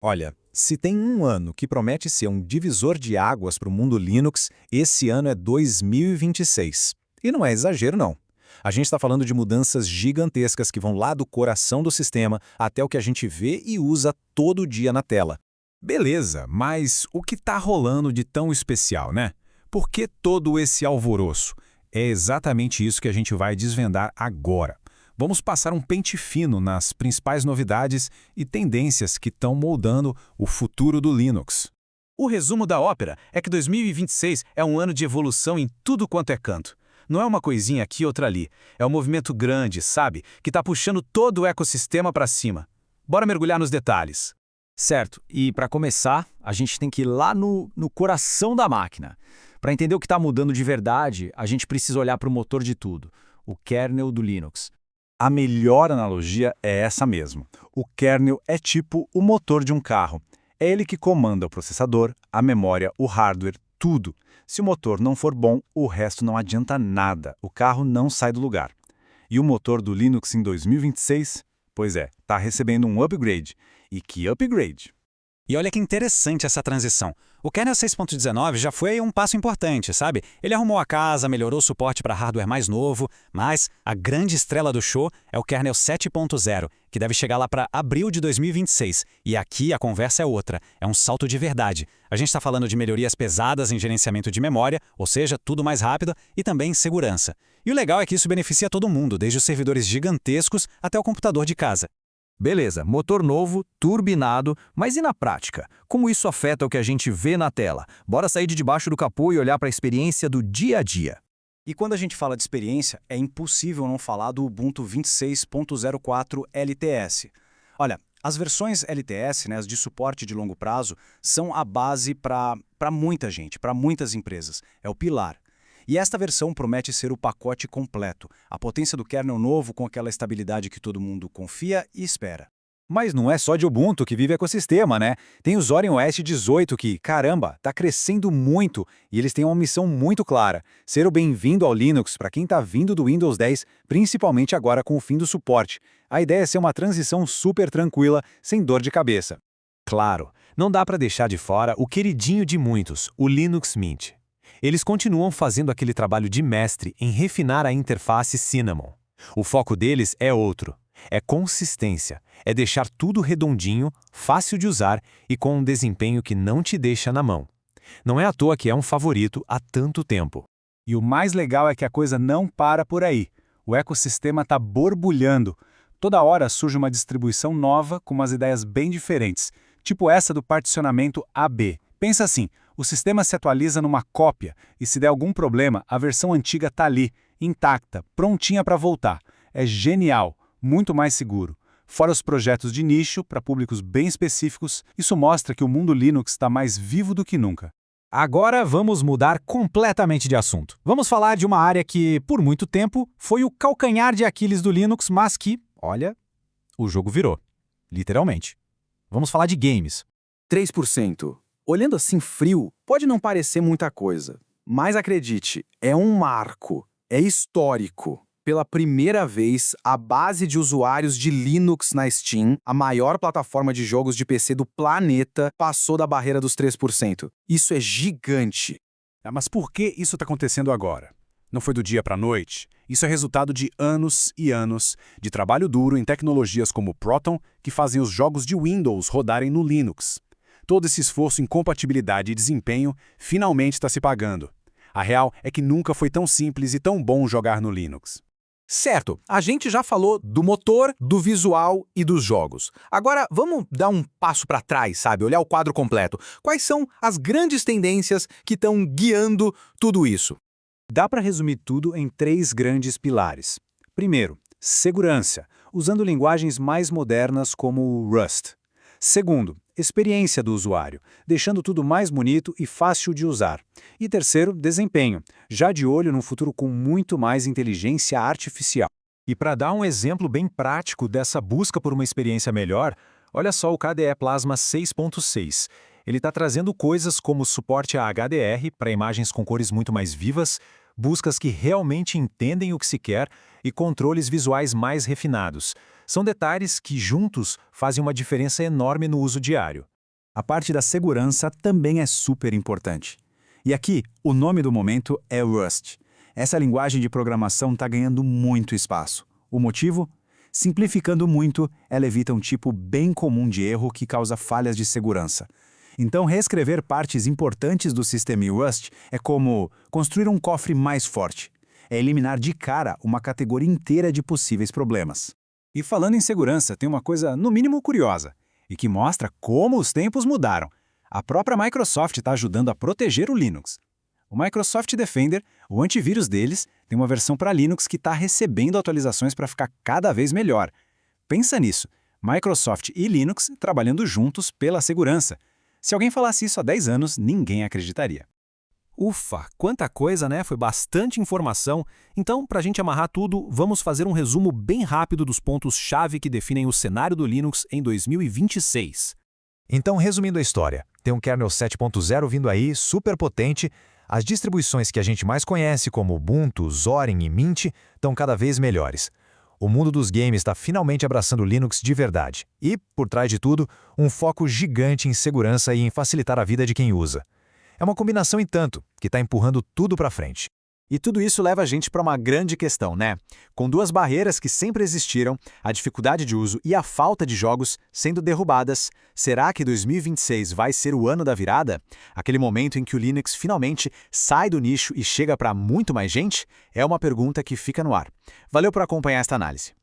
Olha, se tem um ano que promete ser um divisor de águas para o mundo Linux, esse ano é 2026. E não é exagero, não. A gente está falando de mudanças gigantescas que vão lá do coração do sistema até o que a gente vê e usa todo dia na tela. Beleza, mas o que está rolando de tão especial, né? Por que todo esse alvoroço? É exatamente isso que a gente vai desvendar agora. Vamos passar um pente fino nas principais novidades e tendências que estão moldando o futuro do Linux. O resumo da ópera é que 2026 é um ano de evolução em tudo quanto é canto. Não é uma coisinha aqui outra ali. É um movimento grande, sabe? Que está puxando todo o ecossistema para cima. Bora mergulhar nos detalhes. Certo, e para começar, a gente tem que ir lá no coração da máquina. Para entender o que está mudando de verdade, a gente precisa olhar para o motor de tudo, o kernel do Linux. A melhor analogia é essa mesmo. O kernel é tipo o motor de um carro. É ele que comanda o processador, a memória, o hardware, tudo. Se o motor não for bom, o resto não adianta nada. O carro não sai do lugar. E o motor do Linux em 2026? Pois é, está recebendo um upgrade. E que upgrade! E olha que interessante essa transição. O kernel 6.19 já foi um passo importante, sabe? Ele arrumou a casa, melhorou o suporte para hardware mais novo, mas a grande estrela do show é o kernel 7.0, que deve chegar lá para abril de 2026. E aqui a conversa é outra, é um salto de verdade. A gente está falando de melhorias pesadas em gerenciamento de memória, ou seja, tudo mais rápido, e também segurança. E o legal é que isso beneficia todo mundo, desde os servidores gigantescos até o computador de casa. Beleza, motor novo, turbinado, mas e na prática? Como isso afeta o que a gente vê na tela? Bora sair de debaixo do capô e olhar para a experiência do dia a dia. E quando a gente fala de experiência, é impossível não falar do Ubuntu 26.04 LTS. Olha, as versões LTS, as de suporte de longo prazo, são a base para muita gente, para muitas empresas. É o pilar. E esta versão promete ser o pacote completo, a potência do kernel novo com aquela estabilidade que todo mundo confia e espera. Mas não é só de Ubuntu que vive ecossistema, né? Tem o Zorin OS 18 que, caramba, está crescendo muito e eles têm uma missão muito clara: ser o bem-vindo ao Linux para quem está vindo do Windows 10, principalmente agora com o fim do suporte. A ideia é ser uma transição super tranquila, sem dor de cabeça. Claro, não dá para deixar de fora o queridinho de muitos, o Linux Mint. Eles continuam fazendo aquele trabalho de mestre em refinar a interface Cinnamon. O foco deles é outro. É consistência. É deixar tudo redondinho, fácil de usar e com um desempenho que não te deixa na mão. Não é à toa que é um favorito há tanto tempo. E o mais legal é que a coisa não para por aí. O ecossistema está borbulhando. Toda hora surge uma distribuição nova com umas ideias bem diferentes, tipo essa do particionamento AB. Pensa assim, o sistema se atualiza numa cópia e se der algum problema, a versão antiga está ali, intacta, prontinha para voltar. É genial, muito mais seguro. Fora os projetos de nicho, para públicos bem específicos, isso mostra que o mundo Linux está mais vivo do que nunca. Agora vamos mudar completamente de assunto. Vamos falar de uma área que, por muito tempo, foi o calcanhar de Aquiles do Linux, mas que, olha, o jogo virou. Literalmente. Vamos falar de games. 3%. Olhando assim frio, pode não parecer muita coisa. Mas acredite, é um marco. É histórico. Pela primeira vez, a base de usuários de Linux na Steam, a maior plataforma de jogos de PC do planeta, passou da barreira dos 3%. Isso é gigante. Mas por que isso está acontecendo agora? Não foi do dia para a noite. Isso é resultado de anos e anos de trabalho duro em tecnologias como Proton, que fazem os jogos de Windows rodarem no Linux. Todo esse esforço em compatibilidade e desempenho finalmente está se pagando. A real é que nunca foi tão simples e tão bom jogar no Linux. Certo, a gente já falou do motor, do visual e dos jogos. Agora, vamos dar um passo para trás, sabe? Olhar o quadro completo. Quais são as grandes tendências que estão guiando tudo isso? Dá para resumir tudo em 3 grandes pilares. Primeiro, segurança, usando linguagens mais modernas como o Rust. Segundo, experiência do usuário, deixando tudo mais bonito e fácil de usar. E terceiro, desempenho, já de olho num futuro com muito mais inteligência artificial. E para dar um exemplo bem prático dessa busca por uma experiência melhor, olha só o KDE Plasma 6.6. Ele está trazendo coisas como suporte a HDR para imagens com cores muito mais vivas, buscas que realmente entendem o que se quer e controles visuais mais refinados. São detalhes que, juntos, fazem uma diferença enorme no uso diário. A parte da segurança também é super importante. E aqui, o nome do momento é Rust. Essa linguagem de programação está ganhando muito espaço. O motivo? Simplificando muito, ela evita um tipo bem comum de erro que causa falhas de segurança. Então, reescrever partes importantes do sistema em Rust é como construir um cofre mais forte. É eliminar de cara uma categoria inteira de possíveis problemas. E falando em segurança, tem uma coisa no mínimo curiosa, e que mostra como os tempos mudaram. A própria Microsoft está ajudando a proteger o Linux. O Microsoft Defender, o antivírus deles, tem uma versão para Linux que está recebendo atualizações para ficar cada vez melhor. Pensa nisso, Microsoft e Linux trabalhando juntos pela segurança. Se alguém falasse isso há 10 anos, ninguém acreditaria. Ufa, quanta coisa, né? Foi bastante informação. Então, para a gente amarrar tudo, vamos fazer um resumo bem rápido dos pontos-chave que definem o cenário do Linux em 2026. Então, resumindo a história, tem um kernel 7.0 vindo aí, super potente. As distribuições que a gente mais conhece, como Ubuntu, Zorin e Mint, estão cada vez melhores. O mundo dos games está finalmente abraçando o Linux de verdade. E, por trás de tudo, um foco gigante em segurança e em facilitar a vida de quem usa. É uma combinação e tanto, que está empurrando tudo para frente. E tudo isso leva a gente para uma grande questão, né? Com duas barreiras que sempre existiram, a dificuldade de uso e a falta de jogos sendo derrubadas, será que 2026 vai ser o ano da virada? Aquele momento em que o Linux finalmente sai do nicho e chega para muito mais gente? É uma pergunta que fica no ar. Valeu por acompanhar esta análise.